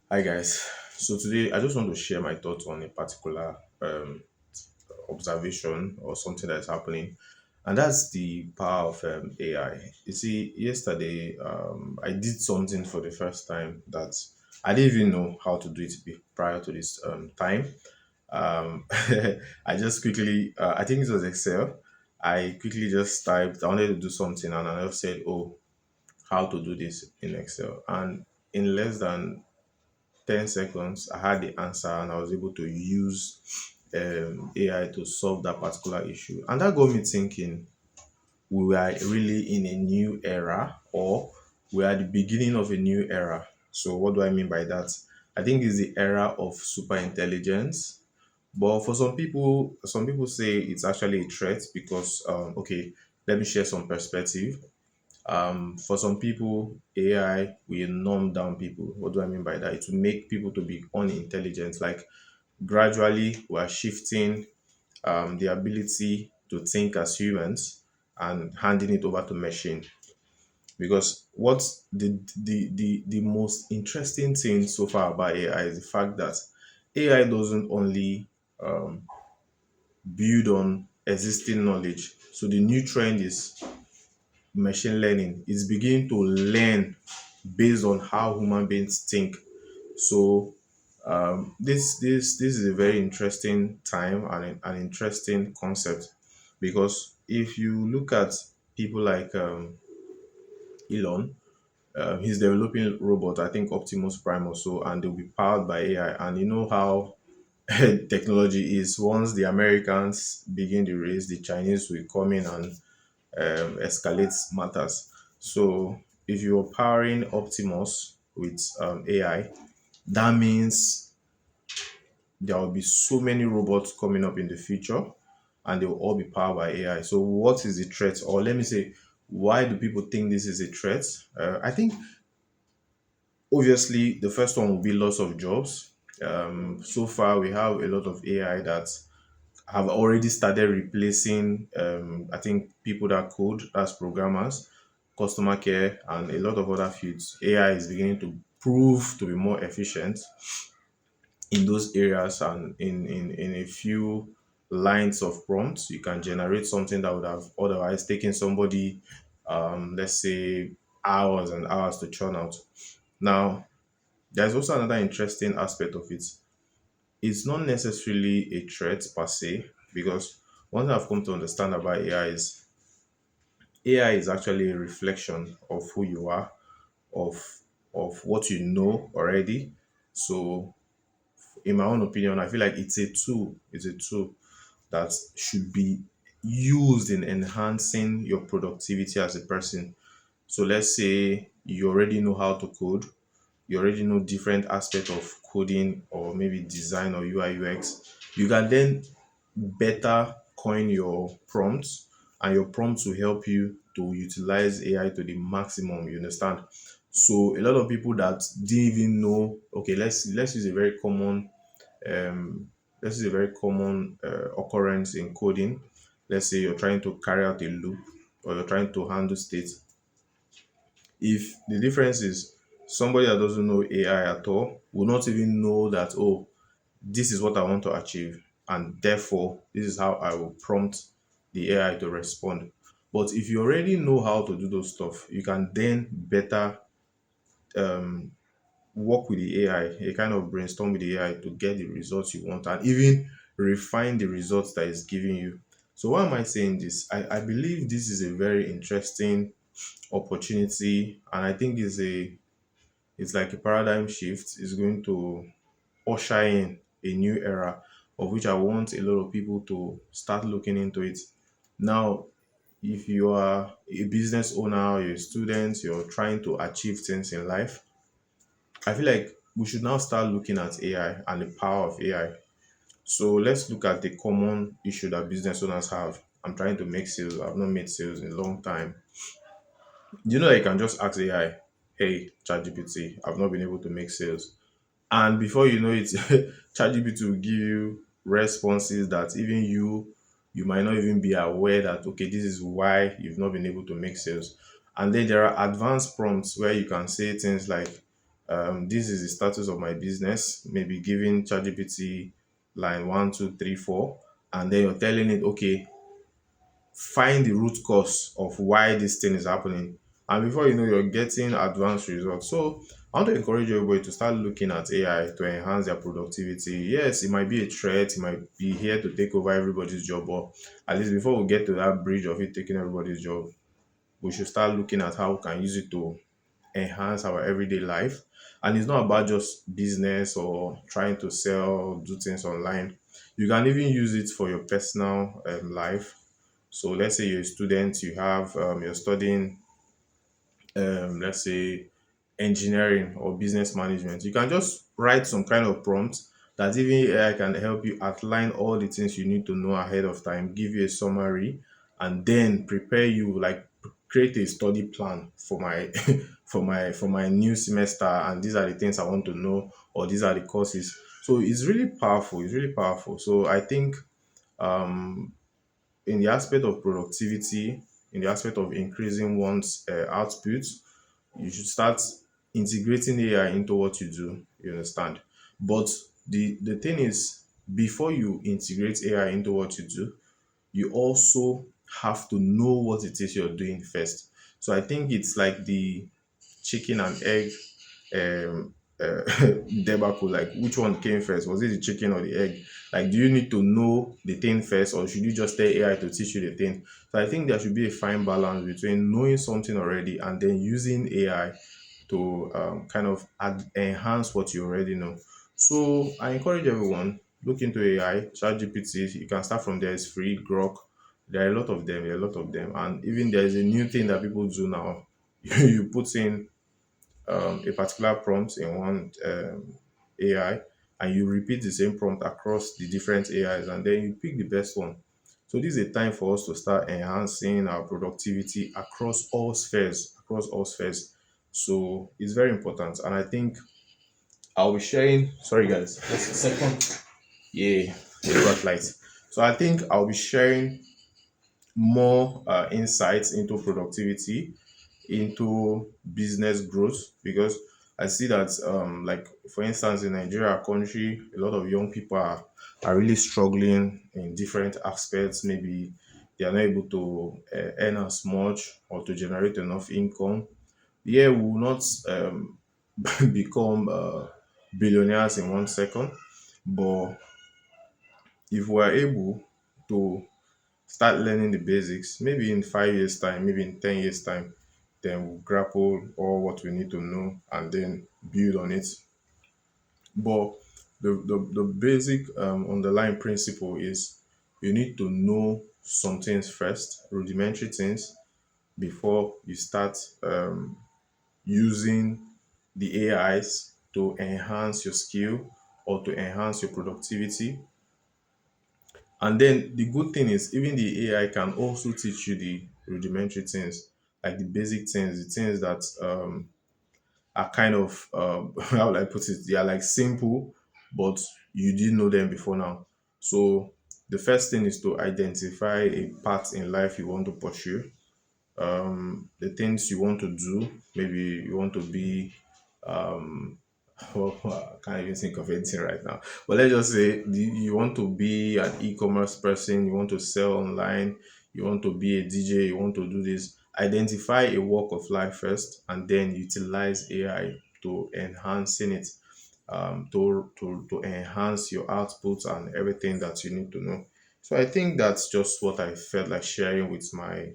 Hi guys. So today I just want to share my thoughts on a particular observation or something that's happening, and that's the power of AI. You see, yesterday I did something for the first time that I didn't even know how to do it prior to this time. Um, I just quickly, I think it was Excel. I quickly just typed. I wanted to do something, and I just said, "Oh, how to do this in Excel," and in less than 10 seconds, I had the answer and I was able to use AI to solve that particular issue. And that got me thinking we were really in a new era or we are at the beginning of a new era. So, what do I mean by that? I think it's the era of super intelligence. But for some people say it's actually a threat because, okay, let me share some perspective. For some people, AI will numb down people. What do I mean by that? It will make people to be unintelligent. Like gradually, we are shifting the ability to think as humans and handing it over to machine. Because what's the most interesting thing so far about AI is the fact that AI doesn't only build on existing knowledge. So the new trend is machine learning. It's beginning to learn based on how human beings think. So this is a very interesting time and an interesting concept because if you look at people like Elon, he's developing robot, I think Optimus Prime or so, and they'll be powered by AI. And you know how technology is. Once the Americans begin the race, the Chinese will come in and escalate matters. So if you're powering Optimus with AI, that means there will be so many robots coming up in the future and they will all be powered by AI. So what is the threat? Or let me say, why do people think this is a threat? I think obviously the first one will be loss of jobs. So far, we have a lot of AI that have already started replacing, I think, people that code as programmers, customer care, and a lot of other fields. AI is beginning to prove to be more efficient in those areas, and in a few lines of prompts, you can generate something that would have otherwise taken somebody, let's say, hours and hours to churn out. Now, there's also another interesting aspect of it. It's not necessarily a threat per se, because one thing I've come to understand about AI is actually a reflection of who you are, of what you know already. So, in my own opinion, I feel like it's a tool. It's a tool that should be used in enhancing your productivity as a person. So, let's say you already know how to code, you already know different aspects of coding or maybe design or UI UX. You can then better coin your prompts, and your prompts will help you to utilize AI to the maximum. You understand? So a lot of people that didn't even know. Okay, let's use a very common um, this is a very common occurrence in coding. Let's say you're trying to carry out a loop or you're trying to handle state. If the difference is somebody that doesn't know AI at all will not even know that, oh, this is what I want to achieve, and therefore this is how I will prompt the AI to respond. But if you already know how to do those stuff, you can then better work with the AI, a kind of brainstorm with the AI to get the results you want and even refine the results that is giving you. So why am I saying this? I believe this is a very interesting opportunity, and I think it's like a paradigm shift. It's going to usher in a new era of which I want a lot of people to start looking into it. Now, if you are a business owner, you're a student, you're trying to achieve things in life, I feel like we should now start looking at AI and the power of AI. So let's look at the common issue that business owners have. I'm trying to make sales. I've not made sales in a long time. Do you know that you can just ask AI, hey, ChatGPT, I've not been able to make sales. And before you know it, ChatGPT will give you responses that even you might not even be aware that, okay, this is why you've not been able to make sales. And then there are advanced prompts where you can say things like, This is the status of my business, maybe giving ChatGPT line 1, 2, 3, 4, and then you're telling it, okay, find the root cause of why this thing is happening. And before you know, you're getting advanced results. So I want to encourage everybody to start looking at AI to enhance their productivity. Yes, it might be a threat, it might be here to take over everybody's job, but at least before we get to that bridge of it taking everybody's job, we should start looking at how we can use it to enhance our everyday life. And it's not about just business or trying to sell, do things online. You can even use it for your personal life. So let's say you're a student, you're studying, let's say engineering or business management. You can just write some kind of prompt that even AI can help you outline all the things you need to know ahead of time, give you a summary, and then prepare you, like create a study plan for my for my new semester, and these are the things I want to know, or these are the courses. So it's really powerful. It's really powerful. So I think um in the aspect of productivity, in the aspect of increasing one's output, you should start integrating AI into what you do. You understand? But the thing is, before you integrate AI into what you do, you also have to know what it is you're doing first. So I think it's like the chicken and egg um debacle. Like, which one came first? Was it the chicken or the egg? Like, do you need to know the thing first, or should you just tell AI to teach you the thing? So I think there should be a fine balance between knowing something already and then using AI to kind of enhance what you already know. So I encourage everyone, look into AI, ChatGPT. You can start from there. It's free. Grok. There are a lot of them. There are a lot of them, and even there is a new thing that people do now. You put in a particular prompt in one AI, and you repeat the same prompt across the different AIs, and then you pick the best one. So this is a time for us to start enhancing our productivity across all spheres, across all spheres. So it's very important, and I think I'll be sharing. Sorry, guys, just a second. Yeah, we got light. So I think I'll be sharing more insights into productivity, into business growth, because I see that like for instance in Nigeria, our country, a lot of young people are really struggling in different aspects. Maybe they are not able to earn as much or to generate enough income. Yeah, we will not become billionaires in 1 second, but if we are able to start learning the basics, maybe in 5 years' time, maybe in 10 years' time, then we'll grapple all what we need to know and then build on it. But the basic underlying principle is you need to know some things first, rudimentary things, before you start using the AIs to enhance your skill or to enhance your productivity. And then the good thing is, even the AI can also teach you the rudimentary things, like the basic things, the things that are kind of how would I put it? They are like simple, but you didn't know them before now. So the first thing is to identify a path in life you want to pursue, the things you want to do. Maybe you want to be well, I can't even think of anything right now. But let's just say you want to be an e-commerce person, you want to sell online, you want to be a DJ, you want to do this. Identify a walk of life first, and then utilize AI to enhancing it, to enhance your output and everything that you need to know. So I think that's just what I felt like sharing with my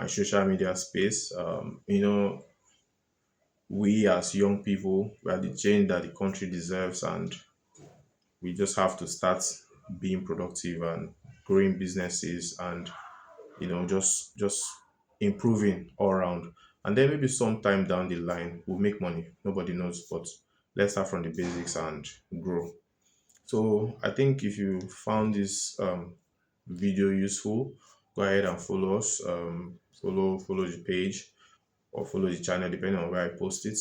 social media space. We as young people, we are the change that the country deserves, and we just have to start being productive and growing businesses, and just improving all around. And then maybe sometime down the line we'll make money. Nobody knows, but let's start from the basics and grow. So I think if you found this video useful, go ahead and follow us. Follow the page or follow the channel depending on where I post it.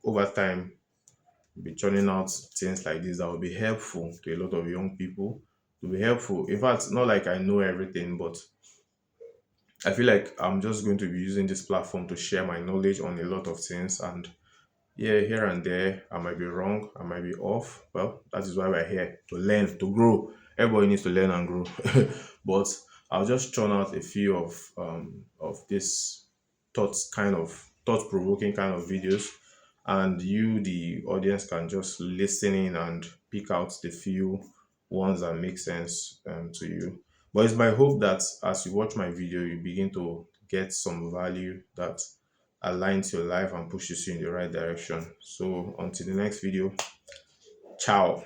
Over time, we'll be churning out things like this that will be helpful to a lot of young people. To be helpful. In fact, not like I know everything, but I feel like I'm just going to be using this platform to share my knowledge on a lot of things, and Yeah, here and there, I might be wrong, I might be off. Well, that is why we're here to learn, to grow. Everybody needs to learn and grow. But I'll just churn out a few of this thought provoking kind of videos, and you, the audience, can just listen in and pick out the few ones that make sense to you. But it's my hope that as you watch my video, you begin to get some value that aligns your life and pushes you in the right direction. So until the next video, ciao.